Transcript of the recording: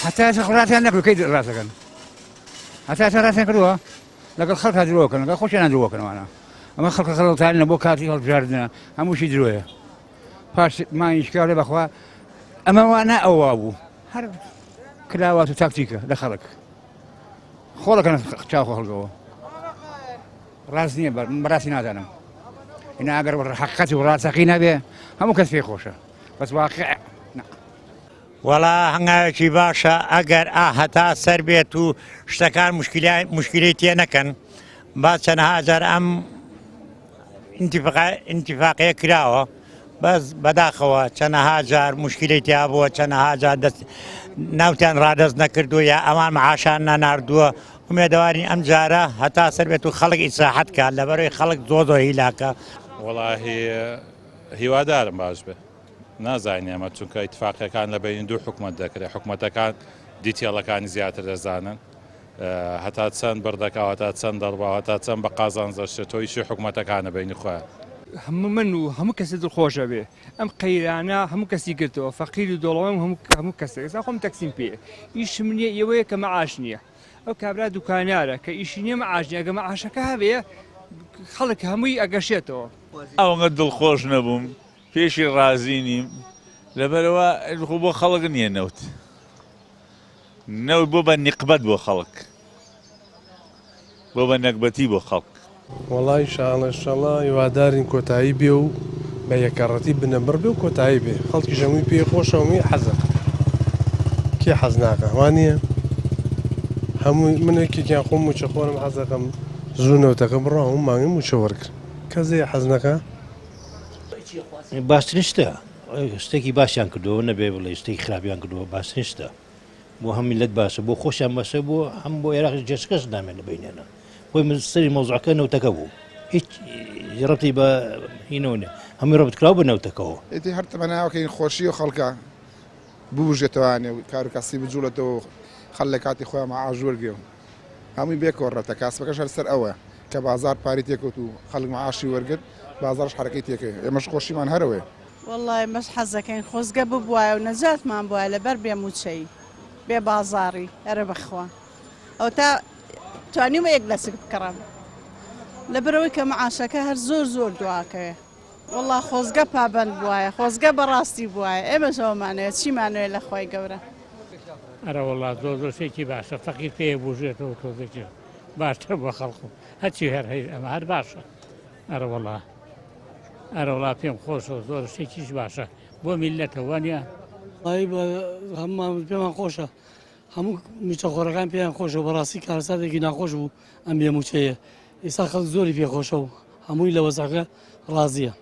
حتى راسيان ناكل كيد راسكن حتى راسيان كدوها لقد خلق هدروكن لقد خوش انا دروكن وانا اما خلق تعالنا بوكاتي خلق جاردنا هم شي درويه فاش ما يشكال بخوا اما وانا اوابو هر كلاوات وتكتيكه دخلك خولك انا تشاخو خلقه راسني براسي نادانا إن أقرب حقتي وراسخينا به هم كثير خوشة بس واقع ولا هنگا چی باشه اگر هتا سر بیت و شتکان مشکلاتی نکن بعد چنها هزار ام انتفاقیه کراوه بس بداخوه چنها هزار مشکلاتی ابو چنها هزار دست نوتان رادز نکردو یا امان معاشان ناردو امیدواریم ام جاره هتا سر بیت و خلق اصلاحات که لبروی خلق زوزو هیلاکه والله هیوادارم باش به نازانانی ئەمە چونکە ئیتفاقیەکان لە بین دوو حکومەت دەکرێت حکومەتەکان دیتێڵەکانی زیاتر دەزانن هەتا چەند بڕدەکاو هەتا چەند دەڕبا هەتا چەند بە قازان زەشتێت تۆیشی حکومەتەکانە بینی خۆیان هەموو من و هەموو کەسێ دڵخۆشە بێ ئەم قەیرانە هەموو کەسی گرتەوە فەقیر و دۆڵەوەم هەموو کەسێک ئێستا خۆم تەکسیم پێ ئیشم نییە ئێوەیە کە مەعاش نییە ئەو کابرا دوکانیارە کە ئیشی نییە مەعاش نییە ئەگە مەعاشەکە هەبێ خەڵک هەمووی ئەگەشێتەوە ئەوەنگە دڵخۆش نەبووم پێشی ڕازی نیم لەبەرەوە بۆ خەڵک نییە نەوت بۆ بە نقبەت بۆ خەڵک بۆ بە نەکبەتی بۆ خەڵک وەڵای ئینشاڵڵا هیوادارین کۆتایی بێ و بە یەکەڕەتی بنەبڕ بێ و کۆتایی بێ خەڵکی ژەمووی پێ خۆشەوەمی حەزەق کێ حەز ناکە وانە هەمووی منێکێکیان خۆم موچە خۆرم حەزەکەم زوو نەوتەکە بڕاو و مانگی موچە وەرگرت کەسێ حەز نەکە باشترین شتە شتێکی باشیان کردەوە نەبێ بڵێ شتێکی خراپیان کردەوە باشترین شتە بۆ هەم میلەت باشە بۆ خۆشیان باشە بۆ هەم بۆ عێراق جێشکەش نامێنە بینێنە خۆی سەری مەوزوعەکە نەوتەکە بوو هیچ ڕەبتی بە هینەوە نیە هەمووی ڕەبتکراو بە نەوتەکەەوە ئیتی هەر تەمەناوەکەی خۆشی و خەڵکە ببوژێتوانێ و کار و کەسی بجوڵێتەوە خەڵ لە کاتی خۆیان مەعاش وەرگێ هەمووی بێکۆڕێتە کاسبەکەش هەر سەر ئەوە کە بازار پاری تێکەوت و خەڵک مەعاشی وەرگرت بازارش حرەکەی تێکەوێ ئێمەش خۆشیمان هەرەوەی والله مەش حەزەکەین خۆزگە ببوایە و نەجاتمان بووە لەبەر بێ موچەی بێ بازاڕی ئەرە بەخوا ئەو تا توانیمە یەک لەسک بکڕم لەبەرەوەی کە مەعاشەکە هەر زۆر زۆر دواکەوێ والله خۆزگە پابەند بوایە خۆزگە بەڕاستی بوایە ئێمەش ئەومانەیە چیمانوێت لە خۆی گەورە ئەرە والله زۆر زۆر شتێکی باشە فەقیر پێ بژێتەوە تۆزێکی باشتر بۆ خەڵکو هەرچی هەر ئەمە هەر باشە ئەرە والله ئەرە وڵا پێم خۆشەوە زۆر شتێکیش باشە بۆ میلەتە وانە هەمومان پێمان خۆشە هەموو میچەخۆرەکان پێیان خۆشە بەڕاستی کارساتێکی ناخۆش بوو ئەم بێ موچەیە ئێستا خەڵک زۆری پێخۆشە و هەمووی لە وەزعەکە ڕازیە